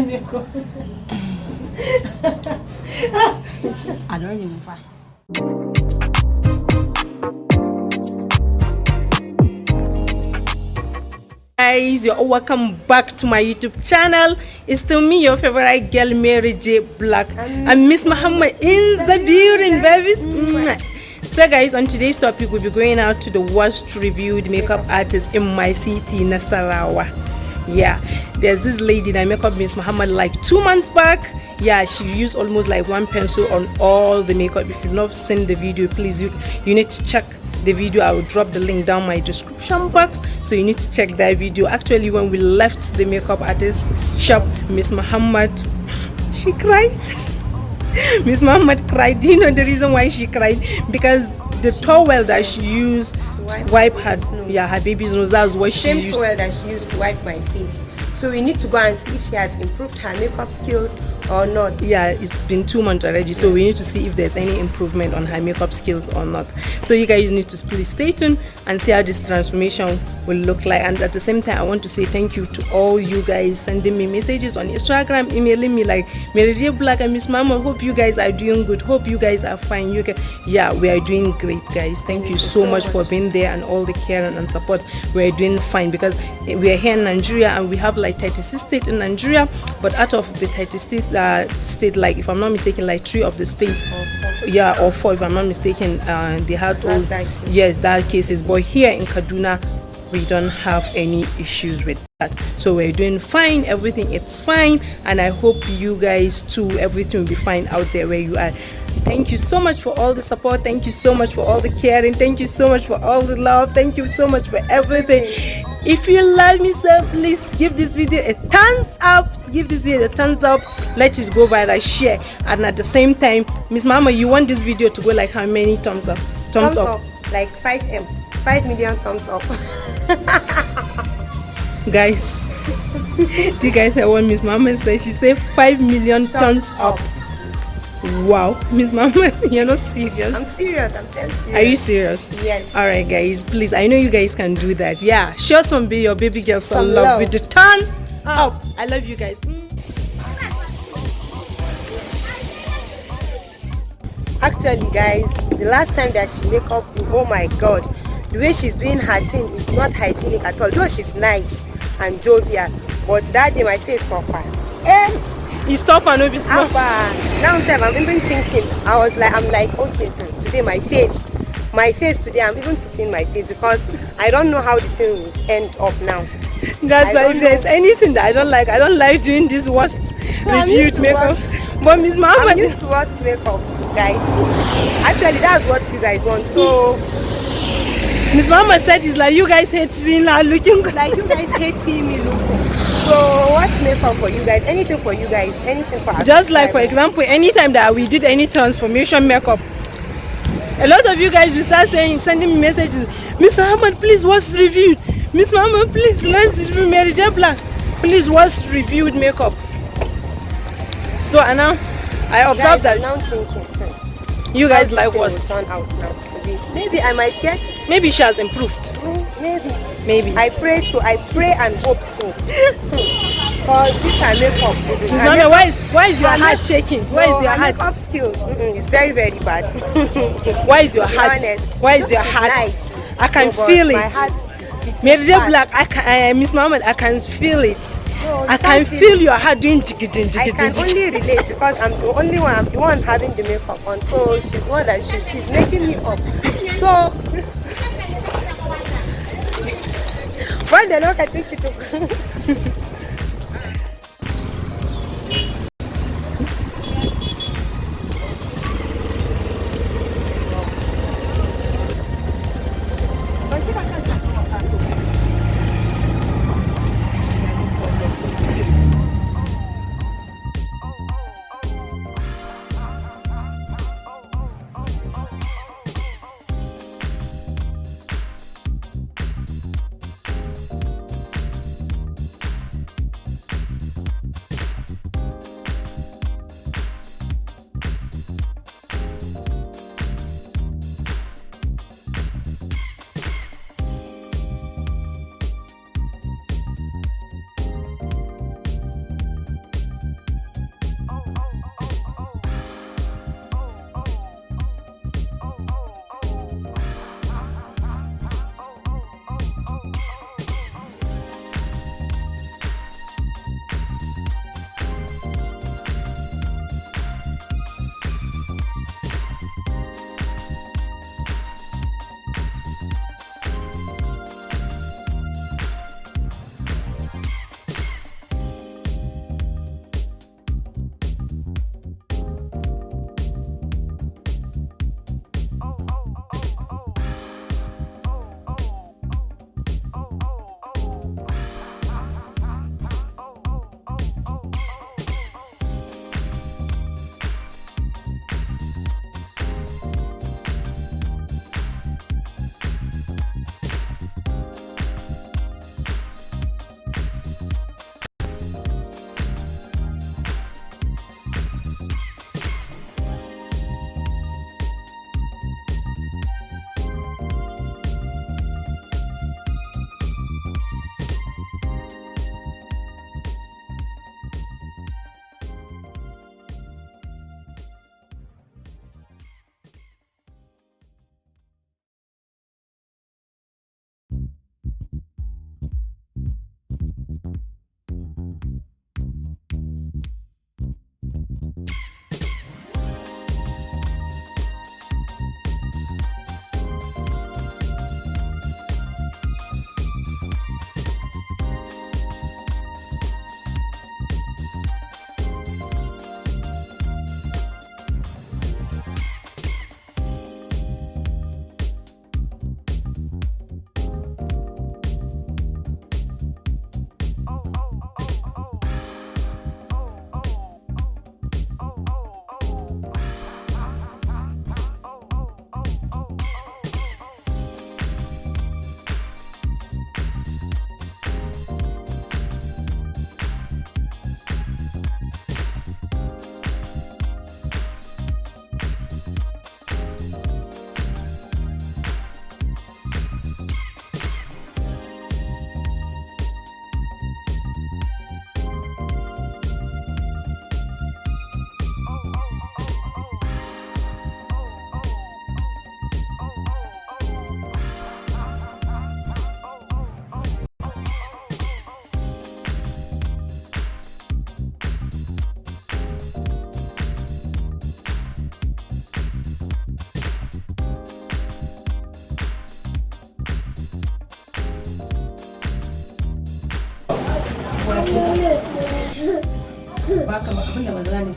eye makeup. I don't even find. Guys, you're all welcome back to my YouTube channel. It's still me, your favorite girl, Mary J Black, and Miss Muhammad in the building, babies. So guys, on today's topic, we'll be going out to the worst reviewed makeup artist in my city, Nasarawa. Yeah, there's this lady that make up Miss Muhammad like 2 months back. Yeah, she used almost like 1 pencil on all the makeup. If you've not seen the video, please you need to check the video. I will drop the link down my description box, so you need to check that video. Actually, when we left the makeup artist shop, Miss Muhammad, she cried. Miss Muhammad cried. Do you know the reason why she cried? Because the towel that she used to wipe her, her baby's nose, that's what she used. Same towel that she used to wipe my face. So we need to go and see if she has improved her makeup skills or not. Yeah, it's been 2 months already, so we need to see if there's any improvement on her makeup skills or not. So you guys need to please stay tuned and see how this transformation will look like. And at the same time, I want to say thank you to all you guys sending me messages on Instagram, emailing me like Mary J Black and Miss Mama. Hope you guys are doing good. Hope you guys are fine. Yeah, we are doing great, guys. Thank you so much for being there and all the care and support. We are doing fine because we are here in Nigeria and we have like 36 states in Nigeria, but out of the 36 state, like if I'm not mistaken, like 3 of the states, or 4 if I'm not mistaken, they had all that cases. But here in Kaduna, we don't have any issues with that, so we're doing fine. Everything is fine, and I hope you guys too, everything will be fine out there where you are. Thank you so much for all the support. Thank you so much for all the caring. Thank you so much for all the love. Thank you so much for everything. If you love me, so please give this video a thumbs up. Give this video a thumbs up. Let it go viral, share, and at the same time, Miss Mama, you want this video to go like how many thumbs up? Thumbs up. Like 5 million thumbs up. Guys, do you guys hear what Miss Mama said? She said 5 million thumbs up. Wow, Miss Mama, you're not serious. I'm serious. I'm serious. Are you serious? Yes. All right, guys, please. I know you guys can do that. Yeah, show your baby girl some love with the thumbs up. I love you guys. Actually, guys, the last time that she make up, oh my God, the way she's doing her thing is not hygienic at all. Though she's nice and jovial, but that day my face suffered. It's tough and no be small. Now I'm even thinking, I'm like, okay, today my face today, I'm even putting my face because I don't know how the thing will end up now. That's why if there's anything that I don't like doing this worst reviewed makeup. But Miss Mama, I'm used to worst makeup, guys. Actually, that's what you guys want. So Miss Mama said it's like you guys hate seeing her looking good. Like you guys hate seeing me looking. So what's makeup for you guys? Anything for you guys? Anything for us? Just like, for example, anytime that we did any transformation makeup, a lot of you guys will start sending me messages. Miss Muhammad, please, what's reviewed? Miss Muhammad, please, let's review Mary J Black. Please, what's reviewed makeup? So and now I observed that now thinking, you guys like what's turn out now. Maybe I might get. Maybe she has improved. Maybe. I pray and hope so. Because this her makeup. No, why is your heart shaking? Why is your heart? Makeup skills is very, very bad. Why is your heart? Why is your heart? Nice. I can feel it. My heart is beating. Mary J Black, Miss Muhammad, I can feel it. No, I can feel your heart doing jiggy. I can only relate because I'm the only one. I'm the one having the makeup on. So she's one that she's making me up. So why they not catching it? Baka ba abin da ba gane.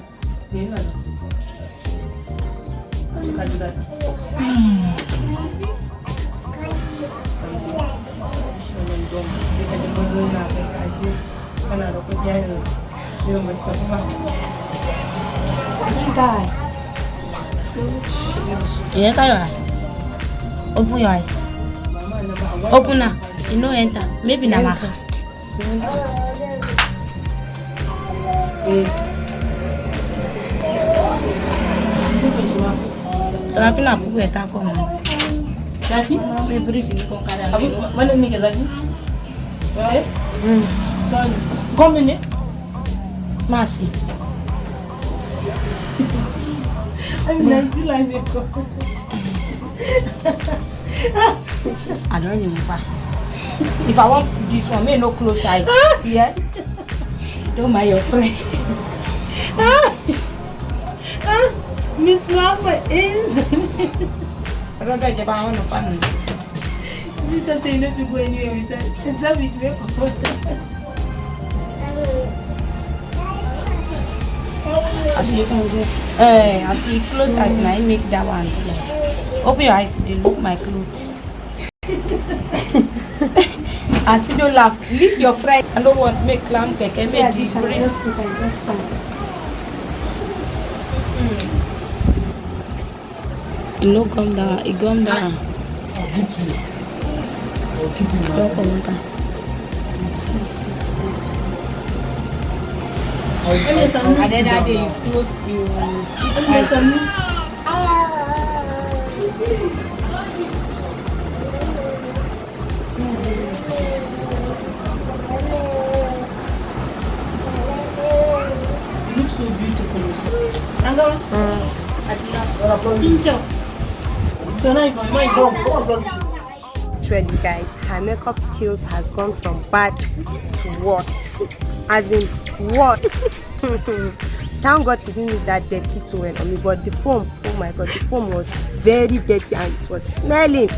Me yana da? Ka ji da. Kana da kuɗi yanzu. Yau ba su tafi ba. Die. Yeah, Tayo. Open your eyes. Open now. You know enter. Maybe na my hand. So I feel like people are talking. Zafi? Me brief ni ko kada. Abu wannan ne ke zafi? Eh? Sorry. Come in. Mercy. I'm not too like me. I don't even find. If I want this one, may no close eye. Yeah. Don't mind your friend. Miss Mama is. I don't like about one of family. This is saying not to go anywhere with that. It's a bit make As we close eyes, now you make that one. Open your eyes, they look my clothes. And see, don't laugh. Leave your friend. I don't want to make clam cake. I make this breeze. just put I just It no come down. It come down. Don't come down. And then that day you close you. You look so beautiful. And go. So now you might Actually, guys, her makeup skills has gone from bad to worse. As in worse. Thank God she didn't use that dirty towel on me, but the foam, oh my God, the foam was very dirty and it was smelling.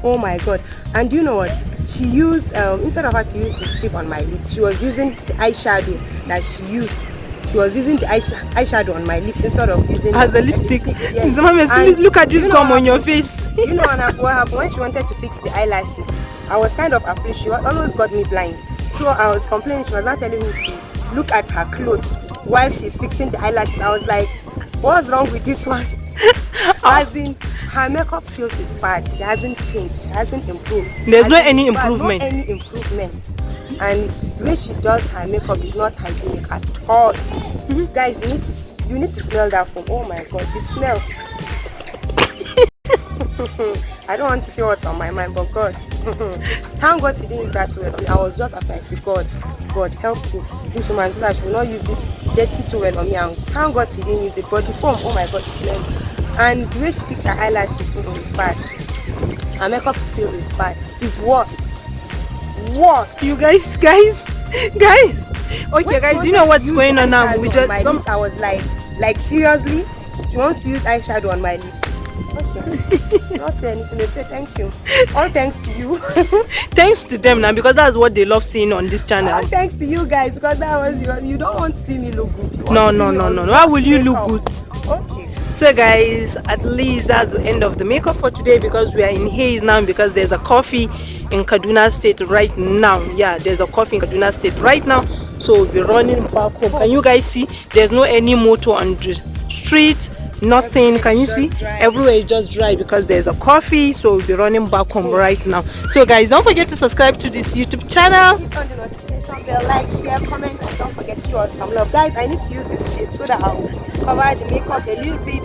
Oh my God. And you know what? She used, instead of her to use lipstick on my lips, she was using the eyeshadow that she used. She was using the eyeshadow on my lips instead of using as a lipstick. Yes. Look at this gum on your face. You know what happened when she wanted to fix the eyelashes? I was kind of afraid. She almost got me blind. So I was complaining. She was not telling me to look at her clothes while she's fixing the eyelashes. I was like, what's wrong with this one? As in, her makeup skills is bad. She hasn't changed. She hasn't improved. There's no any improvement. No any improvement. And the way she does her makeup is not hygienic at all. Guys, you need to smell that foam. Oh my God, the smell. I don't want to say what's on my mind, but God. Thank God she didn't use that towel on me. I was just after I said, God help me. This woman so that she will not use this dirty towel on me. And thank God she didn't use it. But the foam, oh my God, the smell. And the way she fixed her eyelashes is bad. Her makeup skill is bad. It's worse. You guys. Okay, guys, do you know what's going on now? We just I was like seriously, she wants to use eyeshadow on my lips. Okay. Not say anything. They say thank you. All thanks to you. Thanks to them now, because that's what they love seeing on this channel. All thanks to you guys, because that was you don't want to see me look good. No. Why will you look good? Okay. So guys, at least that's the end of the makeup for today, because we are in haze now, because there's a coffee in Kaduna State right now. Yeah, there's a coffee in Kaduna State right now, so we'll be running back home. Can you guys see? There's no any motor on the street, nothing. Can you see? Everywhere is just dry because there's a coffee, so we'll be running back home right now. So guys, don't forget to subscribe to this YouTube channel. Click on the notification bell, like, share, comment, and don't forget to show us some love. Guys, I need to use this shade so that I'll cover the makeup a little bit.